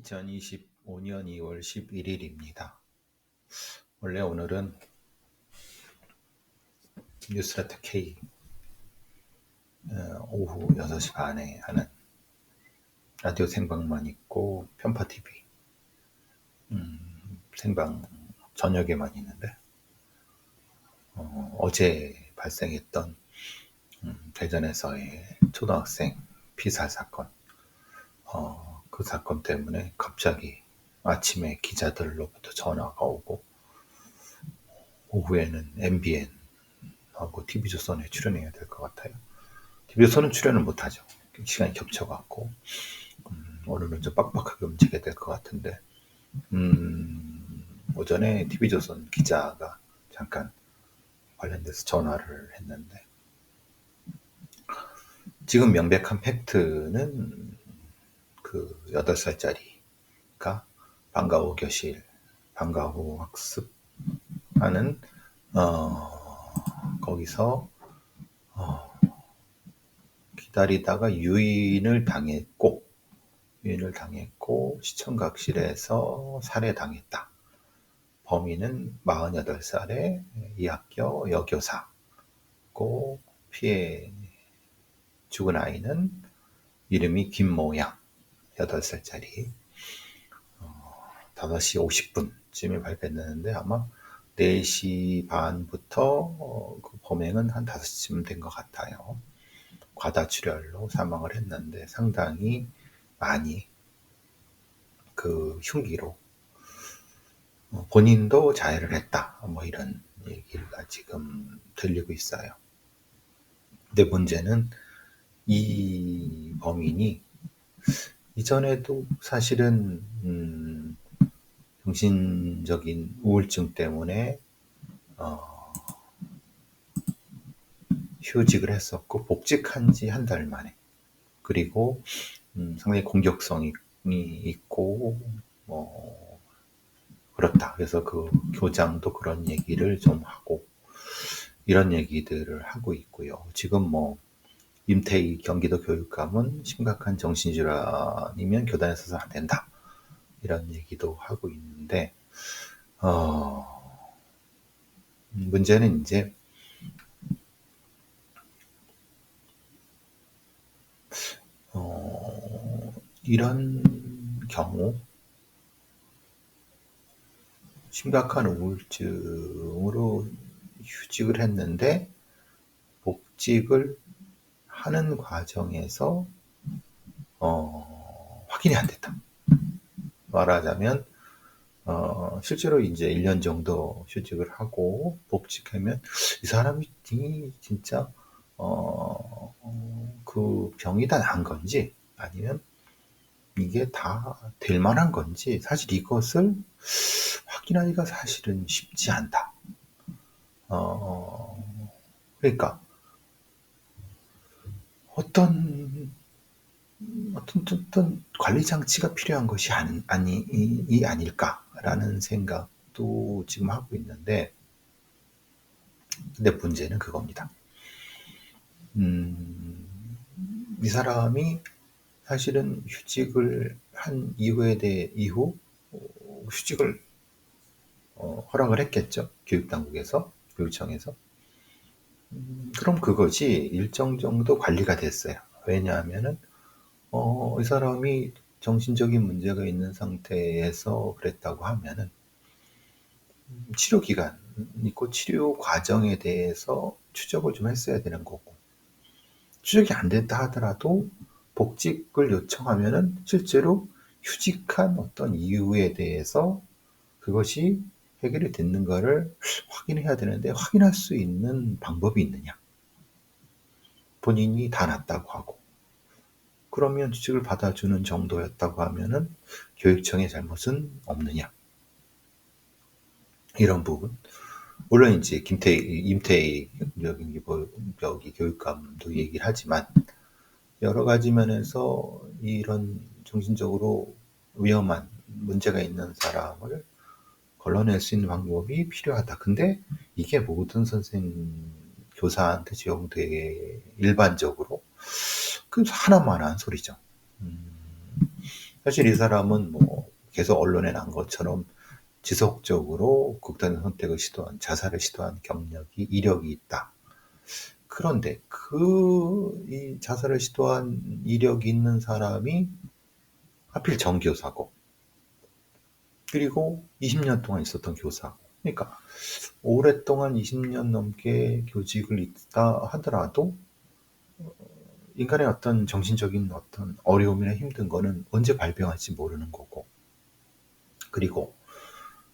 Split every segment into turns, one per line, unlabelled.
2025년 2월 11일입니다. 원래 오늘은 뉴스레터 K 오후 6시 반에 하는 라디오 생방만 있고 편파TV 생방 저녁에만 있는데 어제 발생했던 대전에서의 초등학생 피살 사건 그 사건 때문에 갑자기 아침에 기자들로부터 전화가 오고 오후에는 MBN하고 TV조선에 출연해야 될 것 같아요. TV조선은 출연을 못하죠. 시간이 겹쳐갖고 오늘은 좀 빡빡하게 움직여야 될 것 같은데 오전에 TV조선 기자가 잠깐 관련돼서 전화를 했는데 지금 명백한 팩트는 그 8살짜리가 방과후 교실, 방과후 학습하는 거기서 기다리다가 유인을 당했고 시청각실에서 살해당했다. 범인은 48살의 이학교 여교사고 피해 죽은 아이는 이름이 김모양 8살짜리 5시 50분쯤에 발견됐는데 아마 4시 반부터 그 범행은 한 5시쯤 된 것 같아요. 과다출혈로 사망을 했는데 상당히 많이 그 흉기로 본인도 자해를 했다. 뭐 이런 얘기가 지금 들리고 있어요. 근데 문제는 이 범인이 이전에도 사실은 정신적인 우울증 때문에 휴직을 했었고 복직한 지 한 달 만에 그리고 상당히 공격성이 있고 그렇다. 그래서 그 교장도 그런 얘기를 좀 하고 이런 얘기들을 하고 있고요. 지금 임태희 경기도 교육감은 심각한 정신질환이면 교단에 서서 안 된다. 이런 얘기도 하고 있는데 문제는 이제 이런 경우 심각한 우울증으로 휴직을 했는데 복직을 하는 과정에서 확인이 안 됐다. 말하자면 실제로 이제 1년 정도 휴직을 하고 복직하면 이 사람이 진짜 그 병이 다 난 건지 아니면 이게 다 될 만한 건지 사실 이것을 확인하기가 사실은 쉽지 않다. 그러니까 어떤 관리 장치가 필요한 것이 아닐까라는 생각도 지금 하고 있는데, 근데 문제는 그겁니다. 이 사람이 사실은 휴직을 한 이후 휴직을 허락을 했겠죠. 교육당국에서, 교육청에서. 그럼 그것이 일정 정도 관리가 됐어요. 왜냐하면은 이 사람이 정신적인 문제가 있는 상태에서 그랬다고 하면은 치료 기간 있고 치료 과정에 대해서 추적을 좀 했어야 되는 거고 추적이 안 됐다 하더라도 복직을 요청하면은 실제로 휴직한 어떤 이유에 대해서 그것이 해결이 됐는가를 확인해야 되는데 확인할 수 있는 방법이 있느냐? 본인이 다 낫다고 하고 그러면 휴직을 받아주는 정도였다고 하면은 교육청의 잘못은 없느냐? 이런 부분. 물론 이제 임태희 여기 교육감도 얘기를 하지만 여러 가지 면에서 이런 정신적으로 위험한 문제가 있는 사람을 걸러낼 수 있는 방법이 필요하다. 근데 이게 모든 교사한테 적용돼 일반적으로 그 하나만한 소리죠. 사실 이 사람은 계속 언론에 난 것처럼 지속적으로 극단의 선택을 시도한, 자살을 시도한 경력이, 이력이 있다. 그런데 이 자살을 시도한 이력이 있는 사람이 하필 정교사고, 그리고 20년 동안 있었던 교사고, 그러니까 오랫동안 20년 넘게 교직을 있다 하더라도 인간의 어떤 정신적인 어떤 어려움이나 힘든 거는 언제 발병할지 모르는 거고, 그리고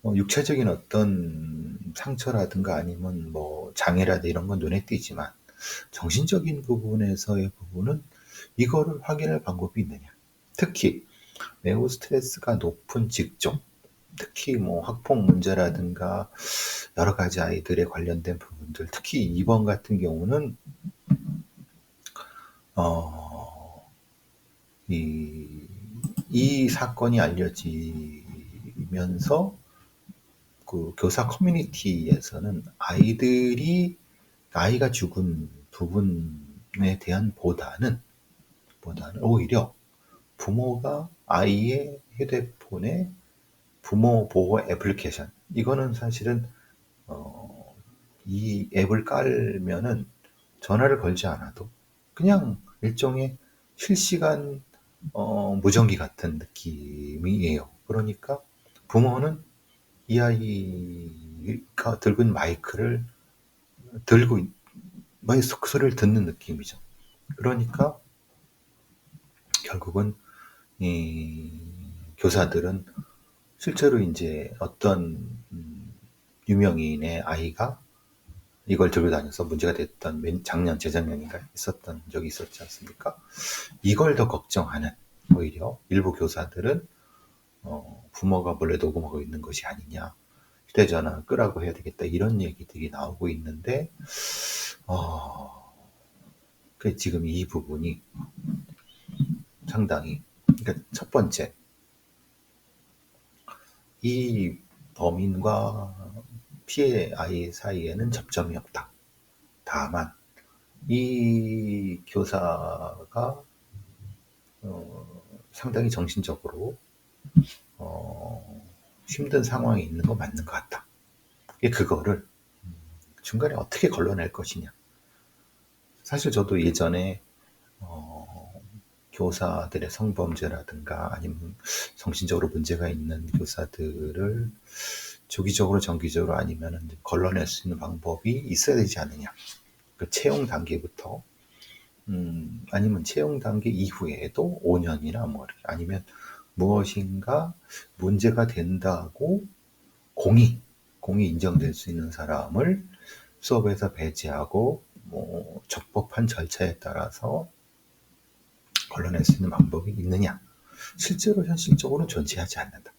육체적인 어떤 상처라든가 아니면 뭐 장애라든가 이런 건 눈에 띄지만 정신적인 부분에서의 부분은 이거를 확인할 방법이 있느냐. 특히 매우 스트레스가 높은 직종, 특히 뭐 학폭 문제라든가 여러 가지 아이들에 관련된 부분들, 특히 2번 같은 경우는 이 사건이 알려지면서 그 교사 커뮤니티에서는 아이가 죽은 부분에 대한 보다는 오히려 부모가 아이의 휴대폰에 부모 보호 애플리케이션, 이거는 사실은 이 앱을 깔면은 전화를 걸지 않아도 그냥 일종의 실시간 무전기 같은 느낌이에요. 그러니까 부모는 이 아이가 들고 있는 마이크를 들고 그 소리를 듣는 느낌이죠. 그러니까 결국은 이 교사들은 실제로 이제 어떤 유명인의 아이가 이걸 들고 다녀서 문제가 됐던, 작년, 재작년인가 있었던 적이 있었지 않습니까? 이걸 더 걱정하는, 오히려 일부 교사들은 부모가 몰래 녹음하고 있는 것이 아니냐, 휴대전화 끄라고 해야 되겠다, 이런 얘기들이 나오고 있는데, 지금 이 부분이 상당히, 그러니까 첫 번째, 이 범인과 피해 아이 사이에는 접점이 없다. 다만 이 교사가 상당히 정신적으로 힘든 상황에 있는 거 맞는 것 같다. 그거를 중간에 어떻게 걸러낼 것이냐. 사실 저도 예전에 교사들의 성범죄라든가 아니면 정신적으로 문제가 있는 교사들을 주기적으로 정기적으로 아니면 걸러낼 수 있는 방법이 있어야 되지 않느냐. 그 채용 단계부터 아니면 채용 단계 이후에도 5년이나 뭐 아니면 무엇인가 문제가 된다고 공이 인정될 수 있는 사람을 수업에서 배제하고 뭐 적법한 절차에 따라서 걸러낼 수 있는 방법이 있느냐. 실제로 현실적으로 존재하지 않는다.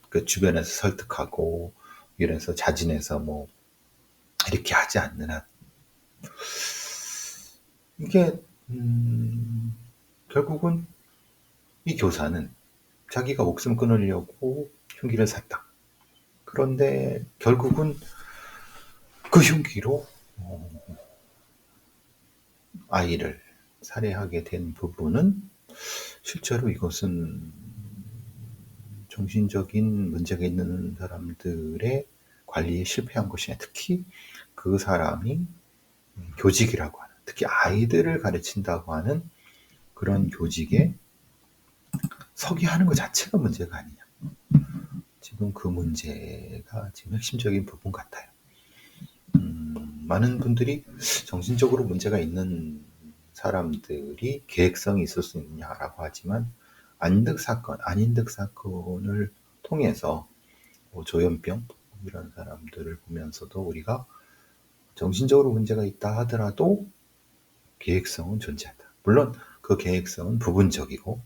그 주변에서 설득하고 이래서 자진해서 뭐 이렇게 하지 않는 한 이게 결국은 이 교사는 자기가 목숨 끊으려고 흉기를 샀다. 그런데 결국은 그 흉기로 아이를 살해하게 된 부분은 실제로 이것은 정신적인 문제가 있는 사람들의 관리에 실패한 것이냐. 특히 그 사람이 교직이라고 하는, 특히 아이들을 가르친다고 하는 그런 교직에 서게 하는 것 자체가 문제가 아니냐. 지금 그 문제가 지금 핵심적인 부분 같아요. 많은 분들이 정신적으로 문제가 있는 사람들이 계획성이 있을 수 있느냐라고 하지만 안인득 사건을 통해서 뭐 조현병 이런 사람들을 보면서도 우리가 정신적으로 문제가 있다 하더라도 계획성은 존재한다. 물론 그 계획성은 부분적이고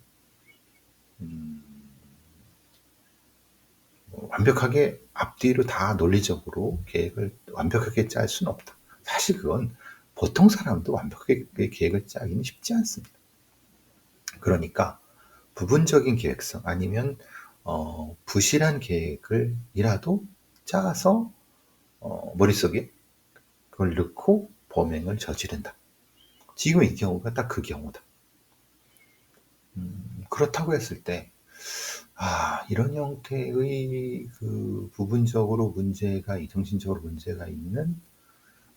완벽하게 앞뒤로 다 논리적으로 계획을 완벽하게 짤 수는 없다. 사실 그건 보통 사람도 완벽하게 계획을 짜기는 쉽지 않습니다. 그러니까 부분적인 계획성 아니면 부실한 계획을이라도 짜서 머릿속에 그걸 넣고 범행을 저지른다. 지금 이 경우가 딱 그 경우다. 그렇다고 했을 때 이런 형태의 그 부분적으로 정신적으로 문제가 있는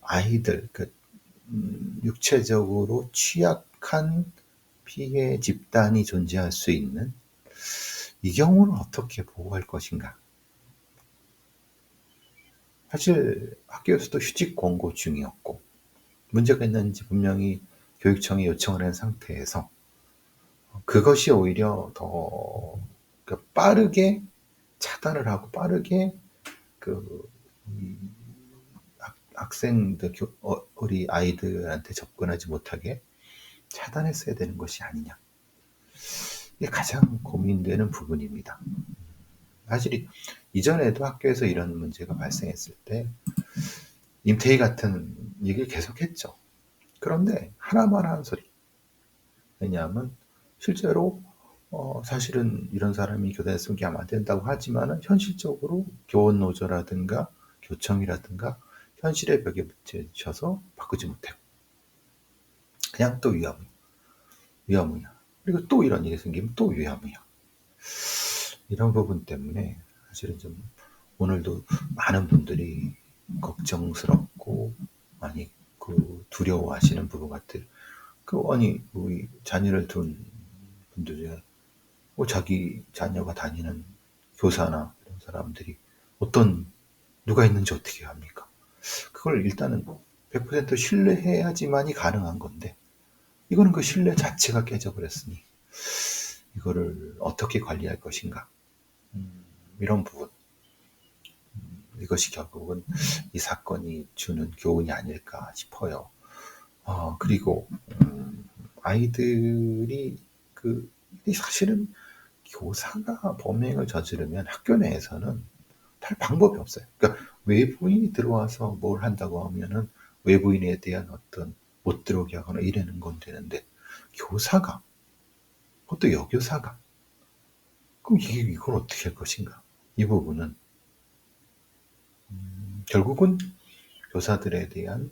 아이들, 육체적으로 취약한 피해 집단이 존재할 수 있는 이 경우는 어떻게 보호할 것인가? 사실 학교에서도 휴직 권고 중이었고 문제가 있는지 분명히 교육청이 요청을 한 상태에서 그것이 오히려 더 빠르게 차단을 하고 빠르게 그 학생들, 우리 아이들한테 접근하지 못하게 차단했어야 되는 것이 아니냐. 이게 가장 고민되는 부분입니다. 사실 이전에도 학교에서 이런 문제가 발생했을 때 임태희 같은 얘기를 계속했죠. 그런데 하나만 한 소리. 왜냐하면 실제로 사실은 이런 사람이 교단에 승계하면 안 된다고 하지만은 현실적으로 교원 노조라든가 교청이라든가 현실의 벽에 부딪혀서 바꾸지 못해요. 그냥 또 위험이야. 그리고 또 이런 일이 생기면 또 위험이야. 이런 부분 때문에 사실은 좀 오늘도 많은 분들이 걱정스럽고 많이 두려워하시는 부분 같아요. 아니 우리 자녀를 둔 분들 중에 자기 자녀가 다니는 교사나 이런 사람들이 누가 있는지 어떻게 합니까? 그걸 일단은 100% 신뢰해야지만이 가능한 건데 이거는 그 신뢰 자체가 깨져버렸으니 이거를 어떻게 관리할 것인가, 이런 부분, 이것이 결국은 이 사건이 주는 교훈이 아닐까 싶어요. 그리고 아이들이 사실은 교사가 범행을 저지르면 학교 내에서는 할 방법이 없어요. 그러니까 외부인이 들어와서 뭘 한다고 하면은 외부인에 대한 어떤 못 들어오게 하거나 이러는 건 되는데 교사가, 그것도 여교사가, 그럼 이걸 어떻게 할 것인가? 이 부분은 결국은 교사들에 대한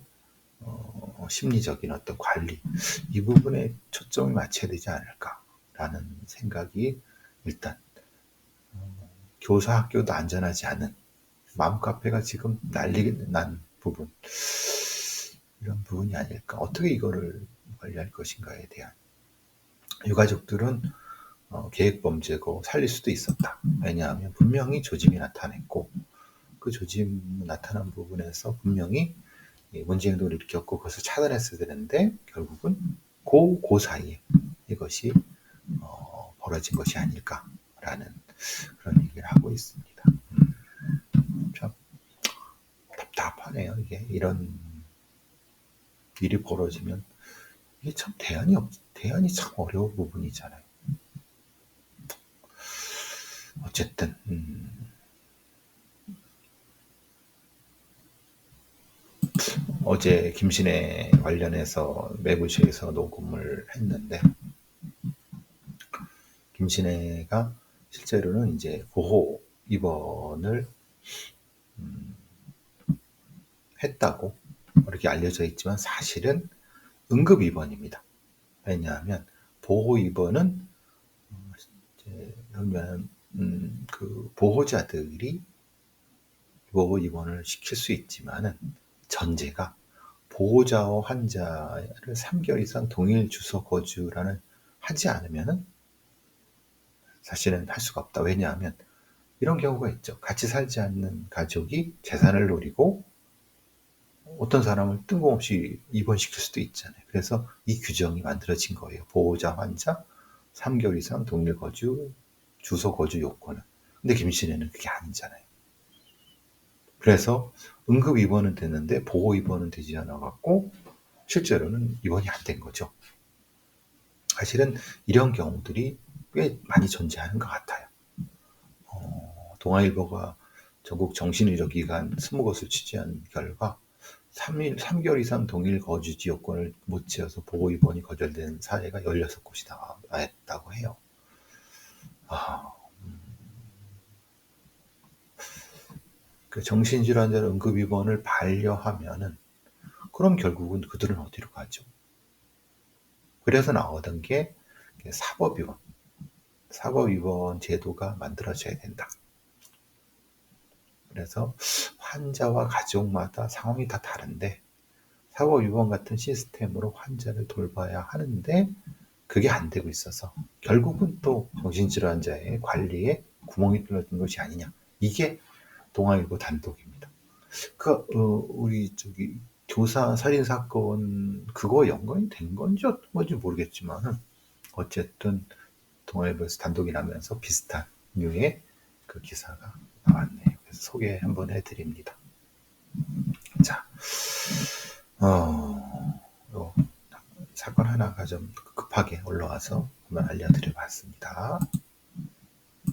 심리적인 어떤 관리, 이 부분에 초점을 맞춰야 되지 않을까라는 생각이 일단 교사 학교도 안전하지 않은 맘카페가 지금 난리 난 부분, 이런 부분이 아닐까. 어떻게 이거를 관리할 것인가에 대한 유가족들은 계획범죄고 살릴 수도 있었다. 왜냐하면 분명히 조짐이 나타냈고 그 조짐 나타난 부분에서 분명히 문제행동을 일으켰고 그것을 차단했어야 되는데 결국은 그 사이에 이것이 벌어진 것이 아닐까라는 그런 얘기를 하고 있습니다. 참 답답하네요. 이게 이런 일이 벌어지면 이게 참 대안이 참 어려운 부분이잖아요. 어쨌든 어제 김신혜 관련해서 매부쇼에서 녹음을 했는데 김신혜가 실제로는 이제 보호 입원을 했다고 이렇게 알려져 있지만 사실은 응급 입원입니다. 왜냐하면 보호 입원은 그러면 그 보호자들이 보호 입원을 시킬 수 있지만은 전제가 보호자와 환자를 3개월 이상 동일 주소 거주라는 하지 않으면은 사실은 할 수가 없다. 왜냐하면 이런 경우가 있죠. 같이 살지 않는 가족이 재산을 노리고 어떤 사람을 뜬금없이 입원시킬 수도 있잖아요. 그래서 이 규정이 만들어진 거예요. 보호자, 환자, 3개월 이상 동일 거주, 주소 거주 요건은. 근데 김씨네는 그게 아니잖아요. 그래서 응급 입원은 됐는데 보호 입원은 되지 않아갖고 실제로는 입원이 안 된 거죠. 사실은 이런 경우들이 꽤 많이 존재하는 것 같아요. 동아일보가 전국 정신의료기관 20곳을 취재한 결과 3개월 이상 동일 거주지 요건을 못 채워서 보호 입원이 거절된 사례가 16곳이 나왔다고 해요. 그 정신질환자 응급 입원을 반려하면은 그럼 결국은 그들은 어디로 가죠? 그래서 나오던 게 사법 입원. 사고 위본 제도가 만들어져야 된다. 그래서 환자와 가족마다 상황이 다 다른데 사고 위본 같은 시스템으로 환자를 돌봐야 하는데 그게 안 되고 있어서 결국은 또 정신질환자의 관리에 구멍이 뚫려진 것이 아니냐. 이게 동아일보 단독입니다. 우리 교사 살인 사건 그거 연관이 된 건지 어떤 건지 모르겠지만은 어쨌든 동아일보에서 단독이 나면서 비슷한 류의 그 기사가 나왔네요. 그래서 소개 한번 해드립니다. 자, 사건 하나가 좀 급하게 올라와서 한번 알려드려봤습니다.